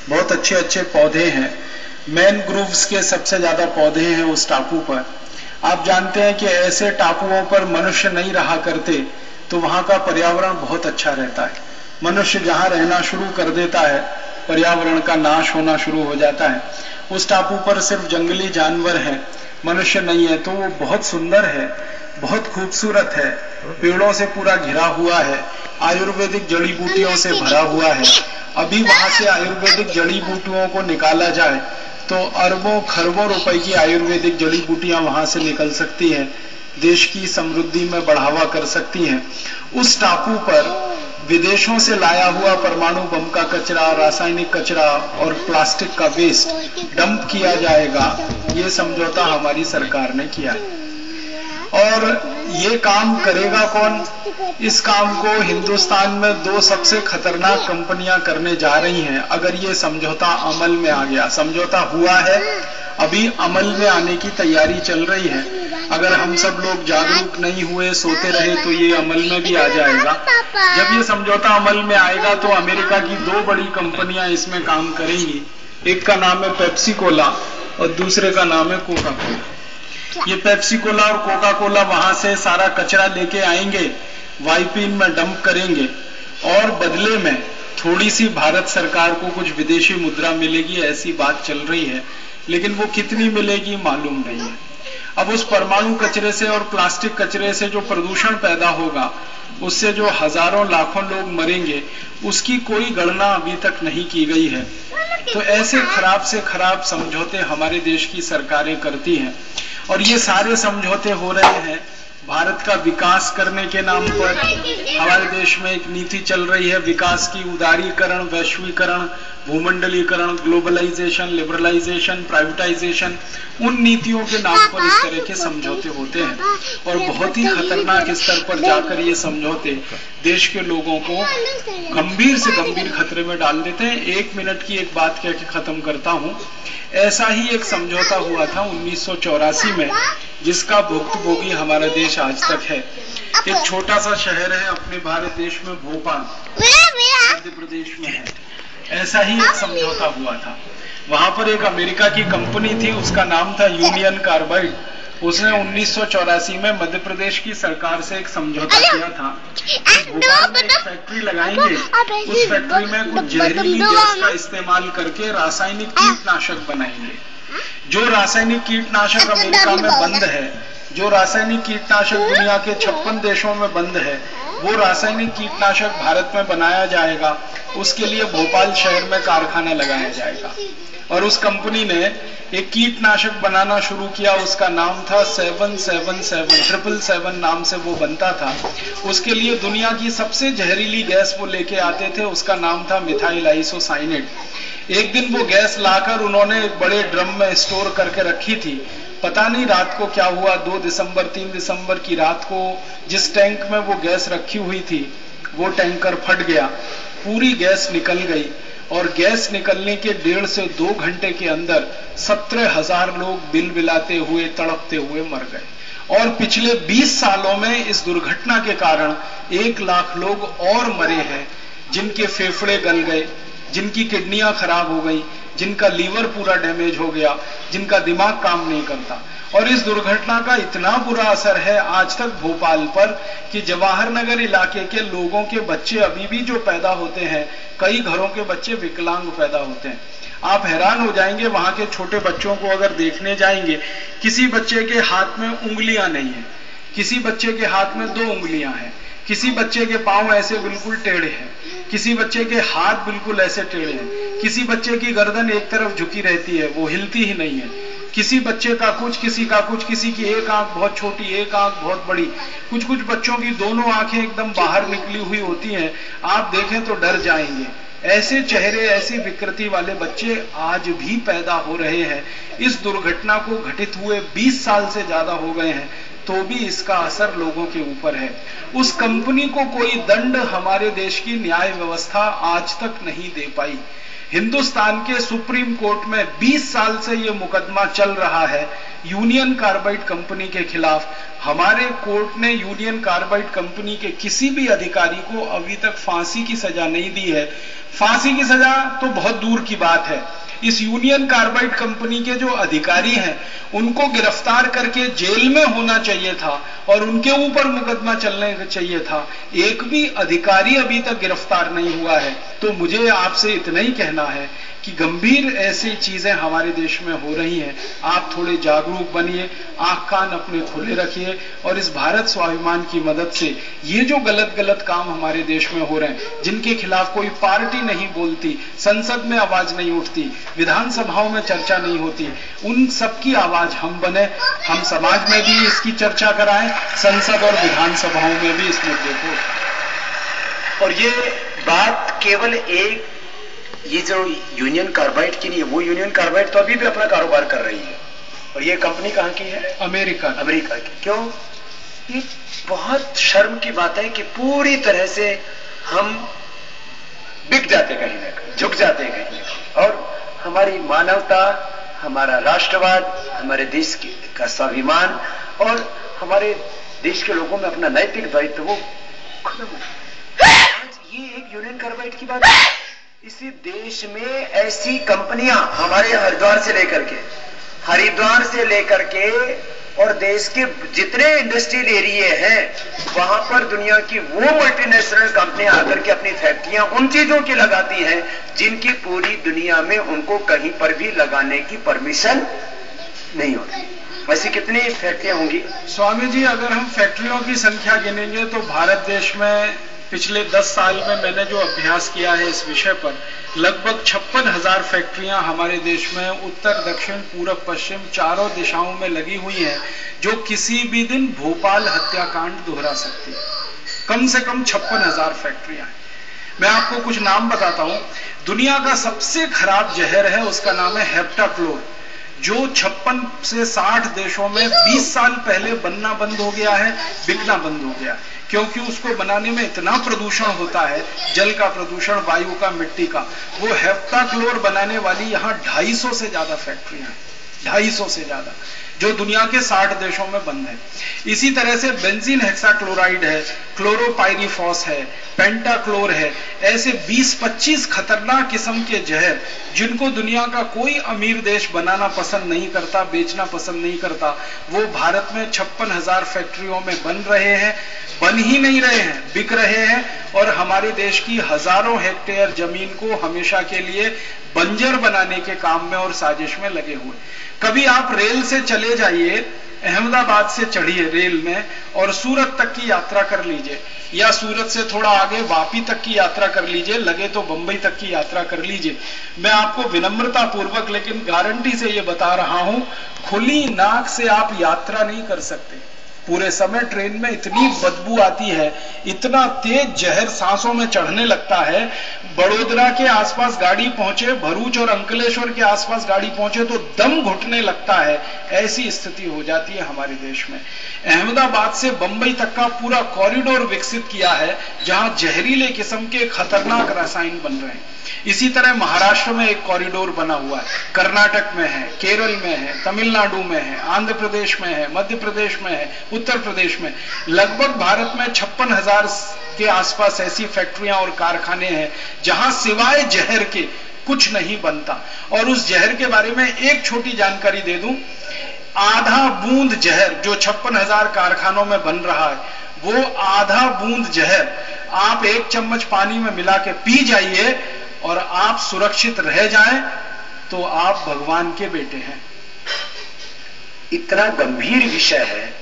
बहुत अच्छे अच्छे पौधे हैं। मैनग्रोव्स के सबसे ज्यादा पौधे हैं उस टापू पर। आप जानते हैं कि ऐसे टापुओं पर मनुष्य नहीं रहा करते, तो वहां का पर्यावरण बहुत अच्छा रहता है। मनुष्य जहां रहना शुरू कर देता है, पर्यावरण का नाश होना शुरू हो जाता है। उस टापू पर सिर्फ जंगली जानवर हैं, मनुष्य नहीं है, तो वो बहुत सुंदर है, बहुत खूबसूरत है, पेड़ों से पूरा घिरा हुआ है, आयुर्वेदिक जड़ी बूटियों से भरा हुआ है। अभी वहां से आयुर्वेदिक जड़ी बूटियों को निकाला जाए तो अरबों खरबों रुपए की आयुर्वेदिक जड़ी बूटियां वहां से निकल सकती हैं, देश की समृद्धि में बढ़ावा कर सकती हैं। उस टापू पर विदेशों से लाया हुआ परमाणु बम का कचरा, रासायनिक कचरा और प्लास्टिक का वेस्ट डंप किया जाएगा, ये समझौता हमारी सरकार ने किया है। और ये काम करेगा कौन? इस काम को हिंदुस्तान में दो सबसे खतरनाक कंपनियां करने जा रही हैं। अगर ये समझौता अमल में आ गया, समझौता हुआ है, अभी अमल में आने की तैयारी चल रही है। अगर हम सब लोग जागरूक नहीं हुए, सोते रहे, तो ये अमल में भी आ जाएगा। जब ये समझौता अमल में आएगा तो अमेरिका की दो बड़ी कंपनियां इसमें काम करेंगी। एक का नाम है पेप्सी कोला और दूसरे का नाम है कोका कोला। ये पेप्सी कोला और कोका कोला वहां से सारा कचरा लेके आएंगे, वाईपीन में डंप करेंगे और बदले में थोड़ी सी भारत सरकार को कुछ विदेशी मुद्रा मिलेगी, ऐसी बात चल रही है। लेकिन वो कितनी मिलेगी मालूम नहीं है। अब उस परमाणु कचरे से और प्लास्टिक कचरे से जो प्रदूषण पैदा होगा, उससे जो हजारों लाखों लोग मरेंगे, उसकी कोई गणना अभी तक नहीं की गई है। तो ऐसे खराब से खराब समझौते हमारे देश की सरकारें करती हैं और ये सारे समझौते हो रहे हैं भारत का विकास करने के नाम पर। हमारे देश में एक नीति चल रही है विकास की, उदारीकरण, वैश्वीकरण, भूमंडलीकरण, ग्लोबलाइजेशन, लिबरलाइजेशन, प्राइवेटाइजेशन। उन नीतियों के नाम पर इस तरह के समझौते होते हैं और बहुत ही खतरनाक स्तर पर जाकर ये समझौते देश के लोगों को गंभीर से गंभीर खतरे में डाल देते हैं। 1 मिनट की एक बात कह के खत्म करता हूँ। ऐसा ही एक समझौता हुआ था 1984 में, जिसका भुक्तभोगी हमारा देश आज तक है। एक छोटा सा शहर है अपने भारत देश में, भोपाल, मध्य प्रदेश में है। ऐसा ही एक समझौता हुआ था। वहां पर एक अमेरिका की कंपनी थी, उसका नाम था यूनियन कार्बाइड। उसने 1984 में मध्य प्रदेश की सरकार से एक समझौता किया था। भोपाल में एक फैक्ट्री लगाएंगे, उस फैक्ट्री में कुछ जहरीली गैस का इस्तेमाल करके रासायनिक कीटनाशक बनाएंगे। जो रासायनिक कीटनाशक अमेरिका में बंद है, जो रासायनिक कीटनाशक दुनिया के 56 देशों में बंद है, वो रासायनिक कीटनाशक भारत में बनाया जाएगा। उसके लिए भोपाल शहर में कारखाना लगाया जाएगा और उस कंपनी ने एक कीटनाशक बनाना शुरू किया। उसका नाम था 777 नाम से वो बनता था। उसके लिए दुनिया की सबसे जहरीली गैस वो लेके आते थे, उसका नाम था मिथाइल आइसोसाइनेट। एक दिन वो गैस लाकर उन्होंने एक बड़े ड्रम में स्टोर करके रखी थी। पता नहीं रात को क्या हुआ, 2 दिसंबर 3 दिसंबर की रात को जिस टैंक में वो गैस रखी हुई थी, वो टैंकर फट गया, पूरी गैस निकल गई और गैस निकलने के 1.5 से 2 घंटे के अंदर 17,000 लोग बिलबिलाते हुए, तड़पते हुए मर गए। और पिछले 20 सालों में इस दुर्घटना के कारण 1 लाख लोग और मरे हैं, जिनके फेफड़े गल गए, जिनकी किडनियां खराब हो गई, जिनका लीवर पूरा डैमेज हो गया, जिनका दिमाग काम नहीं करता। और इस दुर्घटना का इतना बुरा असर है आज तक भोपाल पर कि जवाहर नगर इलाके के लोगों के बच्चे अभी भी जो पैदा होते हैं, कई घरों के बच्चे विकलांग पैदा होते हैं। आप हैरान हो जाएंगे, वहां के छोटे बच्चों को अगर देखने जाएंगे, किसी बच्चे के हाथ में उंगलियां नहीं है, किसी बच्चे के हाथ में 2 उंगलियां हैं, किसी बच्चे के पांव ऐसे बिल्कुल टेढ़े हैं, किसी बच्चे के हाथ बिल्कुल ऐसे टेढ़े हैं, किसी बच्चे की गर्दन एक तरफ झुकी रहती है, वो हिलती ही नहीं है, किसी बच्चे का कुछ, किसी का कुछ, किसी की एक आंख बहुत छोटी, एक आंख बहुत बड़ी, कुछ कुछ बच्चों की दोनों आंखें एकदम बाहर निकली हुई होती हैं। आप देखें तो डर जाएंगे। ऐसे चेहरे, ऐसी विकृति वाले बच्चे आज भी पैदा हो रहे हैं। इस दुर्घटना को घटित हुए 20 साल से ज्यादा हो गए हैं, तो भी इसका असर लोगों के ऊपर है। उस कंपनी को कोई दंड हमारे देश की न्याय व्यवस्था आज तक नहीं दे पाई। हिंदुस्तान के सुप्रीम कोर्ट में 20 साल से ये मुकदमा चल रहा है। यूनियन कार्बाइड कंपनी के खिलाफ। हमारे कोर्ट ने यूनियन कार्बाइड कंपनी के किसी भी अधिकारी को अभी तक फांसी की सजा नहीं दी है। फांसी की सजा तो बहुत दूर की बात है, इस यूनियन कार्बाइड कंपनी के जो अधिकारी हैं उनको गिरफ्तार करके जेल में होना चाहिए था और उनके ऊपर मुकदमा चलने चाहिए था। एक भी अधिकारी अभी तक गिरफ्तार नहीं हुआ है। तो मुझे आपसे इतना ही कहना है कि गंभीर ऐसी चीजें हमारे देश में हो रही हैं, आप थोड़े जागरूक बनिए, आंख कान अपने खुले रखिए और इस भारत स्वाभिमान की मदद से ये जो गलत गलत काम हमारे देश में हो रहे हैं, जिनके खिलाफ कोई पार्टी नहीं बोलती, संसद में आवाज नहीं उठती, विधानसभाओं में चर्चा नहीं होती, उन सबकी आवाज हम बने, हम समाज में भी इसकी चर्चा कराएं, संसद और विधानसभाओं में भी इस मुद्दे को। और ये बात केवल एक ये जो यूनियन कार्बाइड की नहीं है, वो यूनियन कार्बाइड तो अभी भी अपना कारोबार कर रही है और ये कंपनी कहाँ की है? अमेरिका की। क्यों? ये बहुत शर्म की बात है कि पूरी तरह से हम बिक जाते कहीं ना कहीं, झुक जाते कहीं ना कहीं, और हमारी मानवता, हमारा राष्ट्रवाद, हमारे देश का स्वाभिमान और हमारे देश के लोगों में अपना नैतिक दायित्व वो खत्म हो। आज ये एक यूनियन कार्बाइड की बात है। इसी देश में ऐसी कंपनियां हमारे हरिद्वार से लेकर के और देश के जितने इंडस्ट्रियल एरिया हैं वहां पर दुनिया की वो मल्टीनेशनल कंपनियां आकर के अपनी फैक्ट्रियां उन चीजों की लगाती हैं जिनकी पूरी दुनिया में उनको कहीं पर भी लगाने की परमिशन नहीं होती। वैसे कितनी फैक्ट्रियां होंगी? स्वामी जी, अगर हम फैक्ट्रियों की संख्या गिनेंगे तो भारत देश में पिछले 10 साल में मैंने जो अभ्यास किया है इस विषय पर, लगभग 56,000 फैक्ट्रियां हमारे देश में उत्तर, दक्षिण, पूरब, पश्चिम चारों दिशाओं में लगी हुई हैं, जो किसी भी दिन भोपाल हत्याकांड दोहरा सकती है। कम से कम 56,000 फैक्ट्रियां हैं। मैं आपको कुछ नाम बताता हूं। दुनिया का सबसे खराब जहर है, उसका नाम है हेप्टाक्लोर, जो 56 से 60 देशों में 20 साल पहले बनना बंद हो गया है, बिकना बंद हो गया, क्योंकि उसको बनाने में इतना प्रदूषण होता है, जल का प्रदूषण, वायु का, मिट्टी का। वो हेप्टाक्लोर बनाने वाली यहाँ 250 से ज्यादा फैक्ट्रियां हैं, 250 से ज्यादा, जो दुनिया के 60 देशों में बंद है। इसी तरह से बेंजीन हेक्साक्लोराइड है, क्लोरोपाइरीफॉस है, पेंटाक्लोर है, ऐसे 20-25 खतरनाक किस्म के जहर जिनको दुनिया का कोई अमीर देश बनाना पसंद नहीं करता, बेचना पसंद नहीं करता, वो भारत में 56,000 फैक्ट्रियों में बन रहे हैं। बन ही नहीं रहे हैं, बिक रहे हैं और हमारे देश की हजारों हेक्टेयर जमीन को हमेशा के लिए बंजर बनाने के काम में और साजिश में लगे हुए। कभी आप रेल से चले जाइए, अहमदाबाद से चढ़िए रेल में और सूरत तक की यात्रा कर लीजिए, या सूरत से थोड़ा आगे वापी तक की यात्रा कर लीजिए, लगे तो बंबई तक की यात्रा कर लीजिए। मैं आपको विनम्रता पूर्वक लेकिन गारंटी से ये बता रहा हूं, खुली नाक से आप यात्रा नहीं कर सकते। पूरे समय ट्रेन में इतनी बदबू आती है, इतना तेज जहर सांसों में चढ़ने लगता है। बड़ोदरा के आसपास गाड़ी पहुंचे, भरूच और अंकलेश्वर के आसपास गाड़ी पहुंचे तो दम घुटने लगता है, ऐसी स्थिति हो जाती है हमारे देश में। अहमदाबाद से बंबई तक का पूरा कॉरिडोर विकसित किया है, जहां जहरीले किस्म के खतरनाक रसायन बन रहे हैं। इसी तरह महाराष्ट्र में एक कॉरिडोर बना हुआ है, कर्नाटक में है, केरल में है, तमिलनाडु में है, आंध्र प्रदेश में है, मध्य प्रदेश में है, उत्तर प्रदेश में। लगभग भारत में 56,000 के आसपास ऐसी फैक्ट्रियां और कारखाने हैं जहां सिवाय जहर के कुछ नहीं बनता। और उस जहर के बारे में एक छोटी जानकारी दे दूं, आधा बूंद जहर जो 56,000 कारखानों में बन रहा है, वो आधा बूंद जहर आप 1 चम्मच पानी में मिला के पी जाइए और आप सुरक्षित रह जाएं तो आप भगवान के बेटे हैं। इतना गंभीर विषय है